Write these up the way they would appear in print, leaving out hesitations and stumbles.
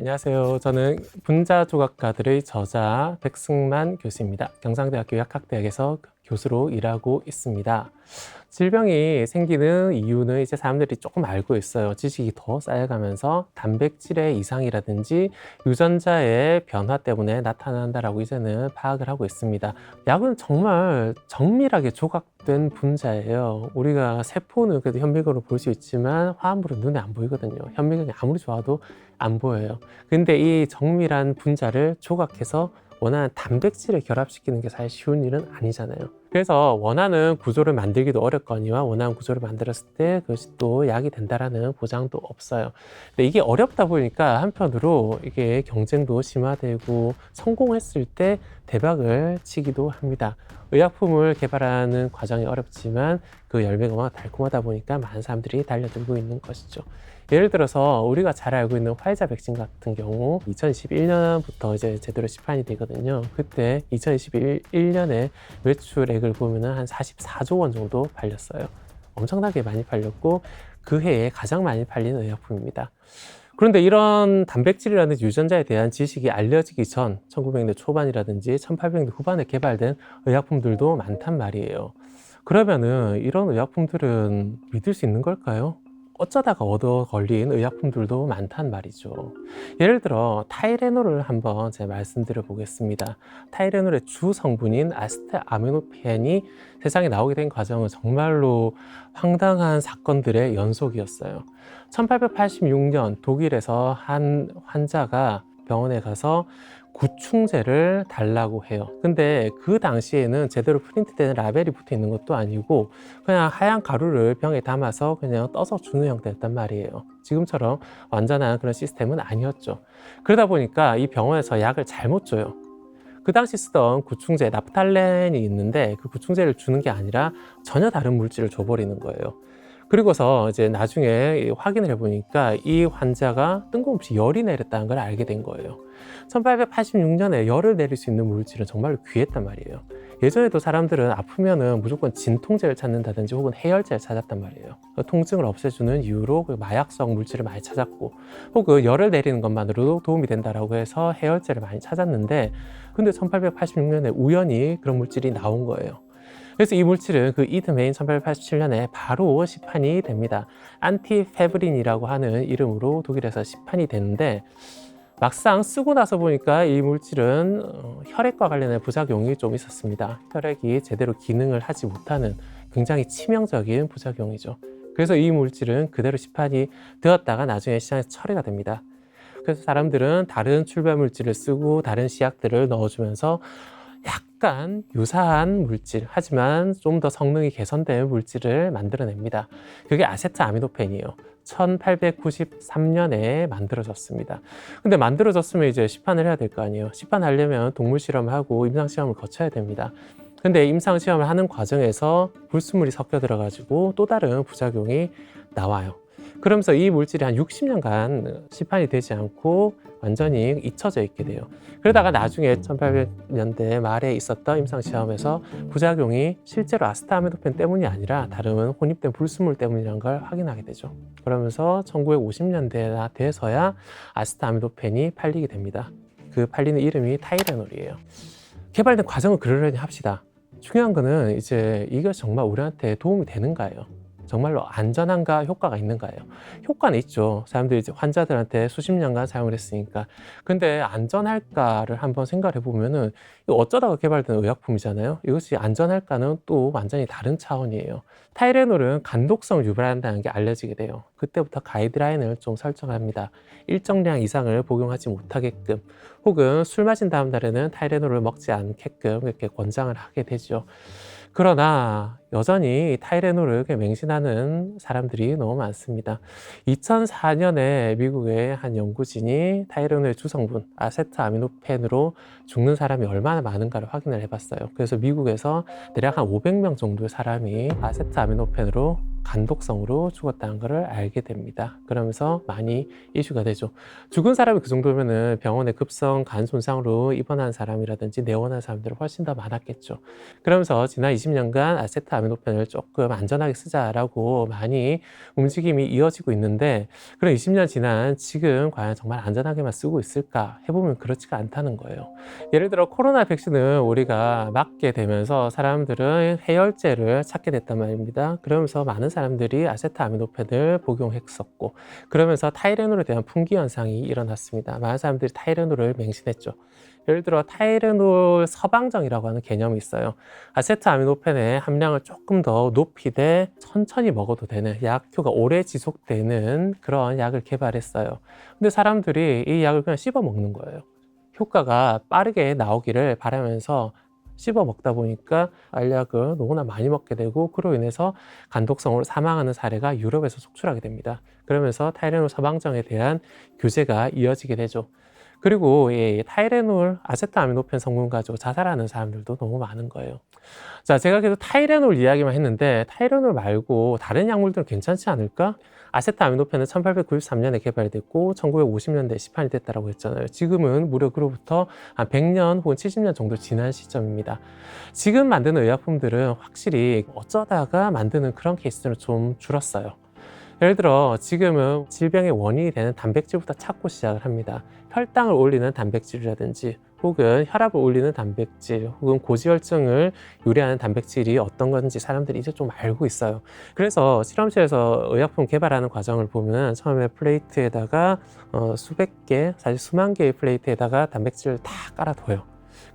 안녕하세요. 저는 분자조각가들의 저자 백승만 교수입니다. 경상대학교 약학대학에서 교수로 일하고 있습니다. 질병이 생기는 이유는 이제 사람들이 조금 알고 있어요. 지식이 더 쌓여가면서 단백질의 이상이라든지 유전자의 변화 때문에 나타난다라고 이제는 파악을 하고 있습니다. 약은 정말 정밀하게 조각된 분자예요. 우리가 세포는 그래도 현미경으로 볼 수 있지만 화합물은 눈에 안 보이거든요. 현미경이 아무리 좋아도 안 보여요. 근데 이 정밀한 분자를 조각해서 원하는 단백질을 결합시키는 게 사실 쉬운 일은 아니잖아요. 그래서 원하는 구조를 만들기도 어렵거니와 원하는 구조를 만들었을 때 그것이 또 약이 된다라는 보장도 없어요. 근데 이게 어렵다 보니까 한편으로 이게 경쟁도 심화되고 성공했을 때 대박을 치기도 합니다. 의약품을 개발하는 과정이 어렵지만 그 열매가 워낙 달콤하다 보니까 많은 사람들이 달려들고 있는 것이죠. 예를 들어서 우리가 잘 알고 있는 화이자 백신 같은 경우 2021년부터 이제 제대로 시판이 되거든요. 그때 2021년에 매출액을 보면은 한 44조 원 정도 팔렸어요. 엄청나게 많이 팔렸고 그 해에 가장 많이 팔린 의약품입니다. 그런데 이런 단백질이라는 유전자에 대한 지식이 알려지기 전 1900년대 초반이라든지 1800년대 후반에 개발된 의약품들도 많단 말이에요. 그러면은 이런 의약품들은 믿을 수 있는 걸까요? 어쩌다가 얻어 걸린 의약품들도 많단 말이죠. 예를 들어 타이레놀을 한번 제가 말씀드려 보겠습니다. 타이레놀의 주 성분인 아세트아미노펜이 세상에 나오게 된 과정은 정말로 황당한 사건들의 연속이었어요. 1886년 독일에서 한 환자가 병원에 가서 구충제를 달라고 해요. 근데 그 당시에는 제대로 프린트된 라벨이 붙어 있는 것도 아니고 그냥 하얀 가루를 병에 담아서 그냥 떠서 주는 형태였단 말이에요. 지금처럼 완전한 그런 시스템은 아니었죠. 그러다 보니까 이 병원에서 약을 잘못 줘요. 그 당시 쓰던 구충제 나프탈렌이 있는데 그 구충제를 주는 게 아니라 전혀 다른 물질을 줘버리는 거예요. 그리고서 이제 나중에 확인을 해보니까 이 환자가 뜬금없이 열이 내렸다는 걸 알게 된 거예요. 1886년에 열을 내릴 수 있는 물질은 정말로 귀했단 말이에요. 예전에도 사람들은 아프면은 무조건 진통제를 찾는다든지 혹은 해열제를 찾았단 말이에요. 통증을 없애주는 이유로 그 마약성 물질을 많이 찾았고 혹은 열을 내리는 것만으로도 도움이 된다라고 해서 해열제를 많이 찾았는데 근데 1886년에 우연히 그런 물질이 나온 거예요. 그래서 이 물질은 그 이듬해인 1887년에 바로 시판이 됩니다. 안티페브린이라고 하는 이름으로 독일에서 시판이 되는데 막상 쓰고 나서 보니까 이 물질은 혈액과 관련된 부작용이 좀 있었습니다. 혈액이 제대로 기능을 하지 못하는 굉장히 치명적인 부작용이죠. 그래서 이 물질은 그대로 시판이 되었다가 나중에 시장에서 처리가 됩니다. 그래서 사람들은 다른 출발 물질을 쓰고 다른 시약들을 넣어주면서 약간 유사한 물질, 하지만 좀 더 성능이 개선된 물질을 만들어냅니다. 그게 아세트아미노펜이에요. 1893년에 만들어졌습니다. 근데 만들어졌으면 이제 시판을 해야 될 거 아니에요. 시판하려면 동물 실험을 하고 임상 시험을 거쳐야 됩니다. 근데 임상 시험을 하는 과정에서 불순물이 섞여 들어가지고 또 다른 부작용이 나와요. 그러면서 이 물질이 한 60년간 시판이 되지 않고 완전히 잊혀져 있게 돼요. 그러다가 나중에 1800년대 말에 있었던 임상시험에서 부작용이 실제로 아세트아미노펜 때문이 아니라 다른 혼입된 불순물 때문이라는 걸 확인하게 되죠. 그러면서 1950년대나 돼서야 아세트아미노펜이 팔리게 됩니다. 그 팔리는 이름이 타이레놀이에요. 개발된 과정은 그러려니 합시다. 중요한 거는 이제 이게 정말 우리한테 도움이 되는가요? 정말로 안전한가 효과가 있는가요? 효과는 있죠. 사람들이 이제 환자들한테 수십 년간 사용을 했으니까. 근데 안전할까를 한번 생각해 보면은 이거 어쩌다가 개발된 의약품이잖아요. 이것이 안전할까는 또 완전히 다른 차원이에요. 타이레놀은 간독성을 유발한다는 게 알려지게 돼요. 그때부터 가이드라인을 좀 설정합니다. 일정량 이상을 복용하지 못하게끔 혹은 술 마신 다음 날에는 타이레놀을 먹지 않게끔 이렇게 권장을 하게 되죠. 그러나 여전히 타이레놀을 맹신하는 사람들이 너무 많습니다. 2004년에 미국의 한 연구진이 타이레놀의 주성분 아세트아미노펜으로 죽는 사람이 얼마나 많은가를 확인을 해봤어요. 그래서 미국에서 대략 한 500명 정도의 사람이 아세트아미노펜으로 간독성으로 죽었다는 것을 알게 됩니다. 그러면서 많이 이슈가 되죠. 죽은 사람이 그 정도면은 병원에 급성 간 손상으로 입원한 사람이라든지 내원한 사람들은 훨씬 더 많았겠죠. 그러면서 지난 20년간 아세트아미노펜 아세트아미노펜을 조금 안전하게 쓰자라고 많이 움직임이 이어지고 있는데, 그런 20년 지난 지금 과연 정말 안전하게만 쓰고 있을까 해보면 그렇지가 않다는 거예요. 예를 들어 코로나 백신을 우리가 맞게 되면서 사람들은 해열제를 찾게 됐단 말입니다. 그러면서 많은 사람들이 아세트아미노펜을 복용했었고, 그러면서 타이레놀에 대한 품귀 현상이 일어났습니다. 많은 사람들이 타이레놀을 맹신했죠. 예를 들어 타이레놀 서방정이라고 하는 개념이 있어요. 아세트아미노펜의 함량을 조금 더 높이되 천천히 먹어도 되는, 약효가 오래 지속되는 그런 약을 개발했어요. 근데 사람들이 이 약을 그냥 씹어 먹는 거예요. 효과가 빠르게 나오기를 바라면서 씹어 먹다 보니까 알약을 너무나 많이 먹게 되고, 그로 인해서 간독성으로 사망하는 사례가 유럽에서 속출하게 됩니다. 그러면서 타이레놀 서방정에 대한 규제가 이어지게 되죠. 그리고 이 타이레놀, 아세트아미노펜 성분 가지고 자살하는 사람들도 너무 많은 거예요. 자, 제가 계속 타이레놀 이야기만 했는데 타이레놀 말고 다른 약물들은 괜찮지 않을까? 아세트아미노펜은 1893년에 개발됐고 1950년대에 시판이 됐다고 했잖아요. 지금은 무려 그로부터 한 100년 혹은 70년 정도 지난 시점입니다. 지금 만드는 의약품들은 확실히 어쩌다가 만드는 그런 케이스는 좀 줄었어요. 예를 들어 지금은 질병의 원인이 되는 단백질부터 찾고 시작을 합니다. 혈당을 올리는 단백질이라든지, 혹은 혈압을 올리는 단백질, 혹은 고지혈증을 유래하는 단백질이 어떤 건지 사람들이 이제 좀 알고 있어요. 그래서 실험실에서 의약품 개발하는 과정을 보면 처음에 플레이트에다가 수백 개, 사실 수만 개의 플레이트에다가 단백질을 다 깔아둬요.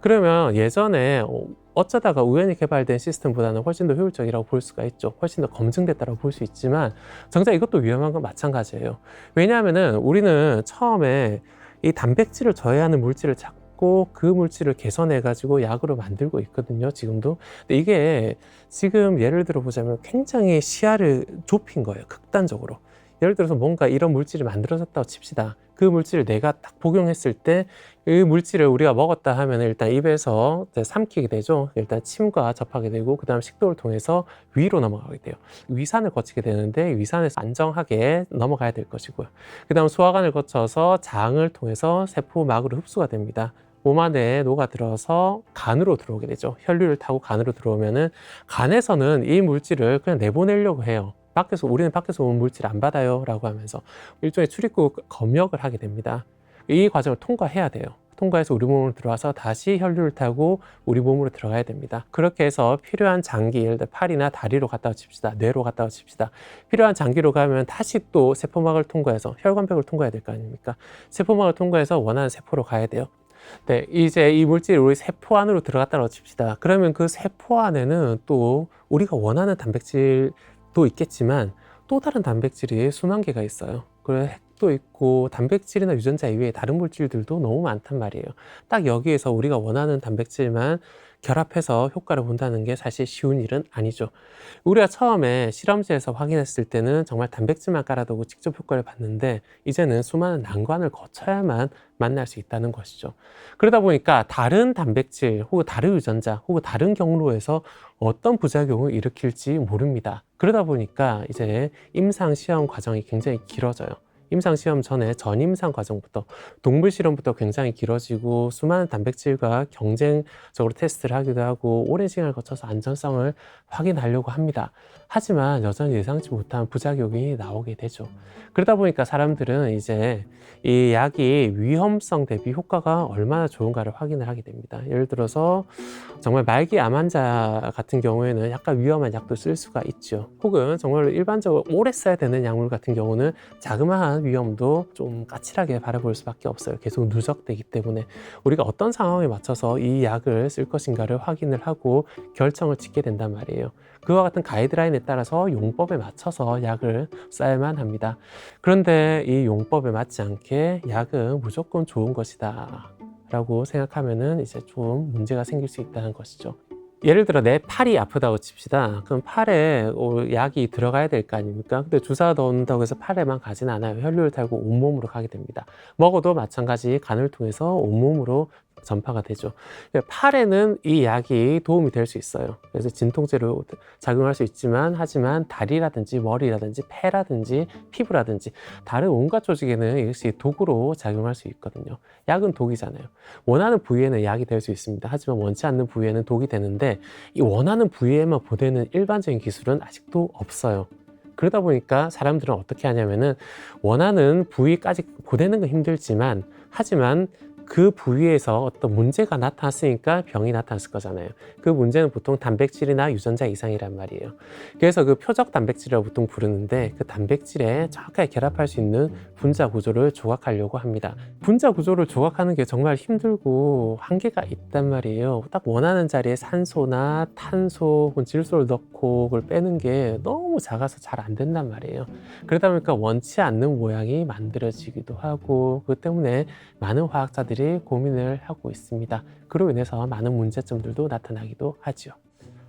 그러면 예전에 어쩌다가 우연히 개발된 시스템보다는 훨씬 더 효율적이라고 볼 수가 있죠. 훨씬 더 검증됐다고 볼 수 있지만 정작 이것도 위험한 건 마찬가지예요. 왜냐하면은 우리는 처음에 이 단백질을 저해하는 물질을 찾고 그 물질을 개선해 가지고 약으로 만들고 있거든요, 지금도. 근데 이게 지금 예를 들어 보자면 굉장히 시야를 좁힌 거예요, 극단적으로. 예를 들어서 뭔가 이런 물질이 만들어졌다고 칩시다. 그 물질을 내가 딱 복용했을 때 이 물질을 우리가 먹었다 하면 일단 입에서 삼키게 되죠. 일단 침과 접하게 되고, 그 다음 식도를 통해서 위로 넘어가게 돼요. 위산을 거치게 되는데 위산에서 안정하게 넘어가야 될 것이고요. 그 다음 소화관을 거쳐서 장을 통해서 세포막으로 흡수가 됩니다. 몸 안에 녹아들어서 간으로 들어오게 되죠. 혈류를 타고 간으로 들어오면은 간에서는 이 물질을 그냥 내보내려고 해요. 우리는 밖에서 온 물질 안 받아요 라고 하면서 일종의 출입국 검역을 하게 됩니다. 이 과정을 통과해야 돼요. 통과해서 우리 몸으로 들어와서 다시 혈류를 타고 우리 몸으로 들어가야 됩니다. 그렇게 해서 필요한 장기, 예를 들어 팔이나 다리로 갔다가 칩시다. 뇌로 갔다가 칩시다. 필요한 장기로 가면 다시 또 세포막을 통과해서 혈관벽을 통과해야 될 거 아닙니까? 세포막을 통과해서 원하는 세포로 가야 돼요. 네, 이제 이 물질이 우리 세포 안으로 들어갔다고 칩시다. 그러면 그 세포 안에는 또 우리가 원하는 단백질도 있겠지만 또 다른 단백질이 수만 개가 있어요. 그래서 핵도 있고 단백질이나 유전자 이외에 다른 물질들도 너무 많단 말이에요. 딱 여기에서 우리가 원하는 단백질만 결합해서 효과를 본다는 게 사실 쉬운 일은 아니죠. 우리가 처음에 실험실에서 확인했을 때는 정말 단백질만 깔아두고 직접 효과를 봤는데, 이제는 수많은 난관을 거쳐야만 만날 수 있다는 것이죠. 그러다 보니까 다른 단백질 혹은 다른 유전자 혹은 다른 경로에서 어떤 부작용을 일으킬지 모릅니다. 그러다 보니까 이제 임상 시험 과정이 굉장히 길어져요. 임상 시험 전에 전임상 과정부터, 동물 실험부터 굉장히 길어지고 수많은 단백질과 경쟁적으로 테스트를 하기도 하고 오랜 시간을 거쳐서 안전성을 확인하려고 합니다. 하지만 여전히 예상치 못한 부작용이 나오게 되죠. 그러다 보니까 사람들은 이제 이 약이 위험성 대비 효과가 얼마나 좋은가를 확인을 하게 됩니다. 예를 들어서 정말 말기 암 환자 같은 경우에는 약간 위험한 약도 쓸 수가 있죠. 혹은 정말 일반적으로 오래 써야 되는 약물 같은 경우는 자그마한 위험도 좀 까칠하게 바라볼 수밖에 없어요. 계속 누적되기 때문에 우리가 어떤 상황에 맞춰서 이 약을 쓸 것인가를 확인을 하고 결정을 짓게 된단 말이에요. 그와 같은 가이드라인에 따라서 용법에 맞춰서 약을 써야만 합니다. 그런데 이 용법에 맞지 않게 약은 무조건 좋은 것이다 라고 생각하면은 이제 좀 문제가 생길 수 있다는 것이죠. 예를 들어 내 팔이 아프다고 칩시다. 그럼 팔에 약이 들어가야 될 거 아닙니까? 근데 주사 넣는다고 해서 팔에만 가진 않아요. 혈류를 타고 온몸으로 가게 됩니다. 먹어도 마찬가지 간을 통해서 온몸으로 전파가 되죠. 팔에는 이 약이 도움이 될 수 있어요. 그래서 진통제로 작용할 수 있지만, 하지만 다리라든지 머리라든지 폐라든지 피부라든지 다른 온갖 조직에는 이것이 독으로 작용할 수 있거든요. 약은 독이잖아요. 원하는 부위에는 약이 될 수 있습니다. 하지만 원치 않는 부위에는 독이 되는데, 이 원하는 부위에만 보내는 일반적인 기술은 아직도 없어요. 그러다 보니까 사람들은 어떻게 하냐면은 원하는 부위까지 보내는 건 힘들지만, 하지만 그 부위에서 어떤 문제가 나타났으니까 병이 나타났을 거잖아요. 그 문제는 보통 단백질이나 유전자 이상이란 말이에요. 그래서 그 표적 단백질이라고 보통 부르는데, 그 단백질에 정확하게 결합할 수 있는 분자 구조를 조각하려고 합니다. 분자 구조를 조각하는 게 정말 힘들고 한계가 있단 말이에요. 딱 원하는 자리에 산소나 탄소 혹은 질소를 넣고 그걸 빼는 게 너무 작아서 잘 안 된단 말이에요. 그러다 보니까 원치 않는 모양이 만들어지기도 하고, 그것 때문에 많은 화학자들이 고민을 하고 있습니다. 그로 인해서 많은 문제점들도 나타나기도 하죠.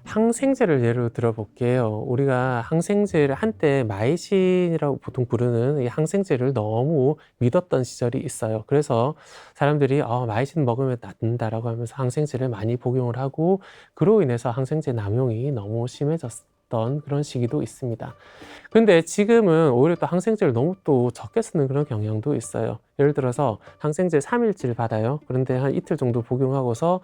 항생제를 예로 들어볼게요. 우리가 항생제를 한때 마이신이라고 보통 부르는 이 항생제를 너무 믿었던 시절이 있어요. 그래서 사람들이 마이신 먹으면 낫는다라고 하면서 항생제를 많이 복용을 하고, 그로 인해서 항생제 남용이 너무 심해졌던 그런 시기도 있습니다. 근데 지금은 오히려 또 항생제를 너무 또 적게 쓰는 그런 경향도 있어요. 예를 들어서 항생제 3일치를 받아요. 그런데 한 이틀 정도 복용하고서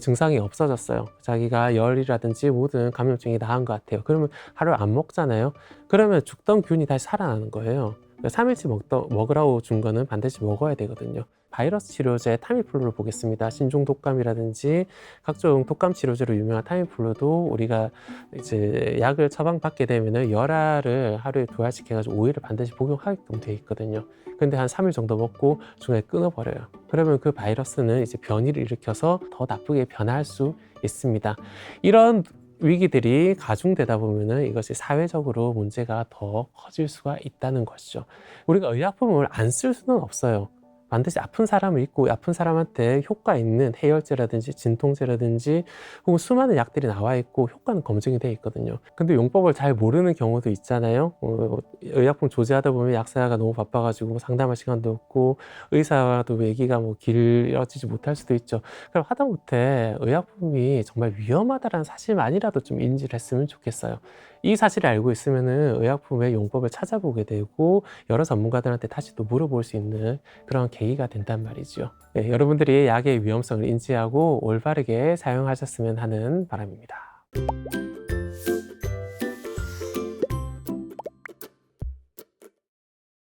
증상이 없어졌어요. 자기가 열이라든지 모든 감염증이 나은 것 같아요. 그러면 하루 안 먹잖아요. 그러면 죽던 균이 다시 살아나는 거예요. 3일치 먹으라고 준 거는 반드시 먹어야 되거든요. 바이러스 치료제 타미플루를 보겠습니다. 신종 독감이라든지 각종 독감 치료제로 유명한 타미플루도 우리가 이제 약을 처방받게 되면은 열알을 하루에 2알씩 해가지고 5일을 반드시 복용하게끔 되어 있거든요. 근데 한 3일 정도 먹고 중간에 끊어버려요. 그러면 그 바이러스는 이제 변이를 일으켜서 더 나쁘게 변할 수 있습니다. 이런 위기들이 가중되다 보면은 이것이 사회적으로 문제가 더 커질 수가 있다는 것이죠. 우리가 의약품을 안 쓸 수는 없어요. 반드시 아픈 사람을 있고, 아픈 사람한테 효과 있는 해열제라든지 진통제라든지 혹은 수많은 약들이 나와 있고 효과는 검증이 돼 있거든요. 근데 용법을 잘 모르는 경우도 있잖아요. 의약품 조제하다 보면 약사가 너무 바빠가지고 상담할 시간도 없고, 의사와도 얘기가 길어지지 못할 수도 있죠. 그럼 하다못해 의약품이 정말 위험하다는 사실만이라도 좀 인지를 했으면 좋겠어요. 이 사실을 알고 있으면은 의약품의 용법을 찾아보게 되고, 여러 전문가들한테 다시 또 물어볼 수 있는 그런 계기가 된단 말이죠. 네, 여러분들이 약의 위험성을 인지하고 올바르게 사용하셨으면 하는 바람입니다.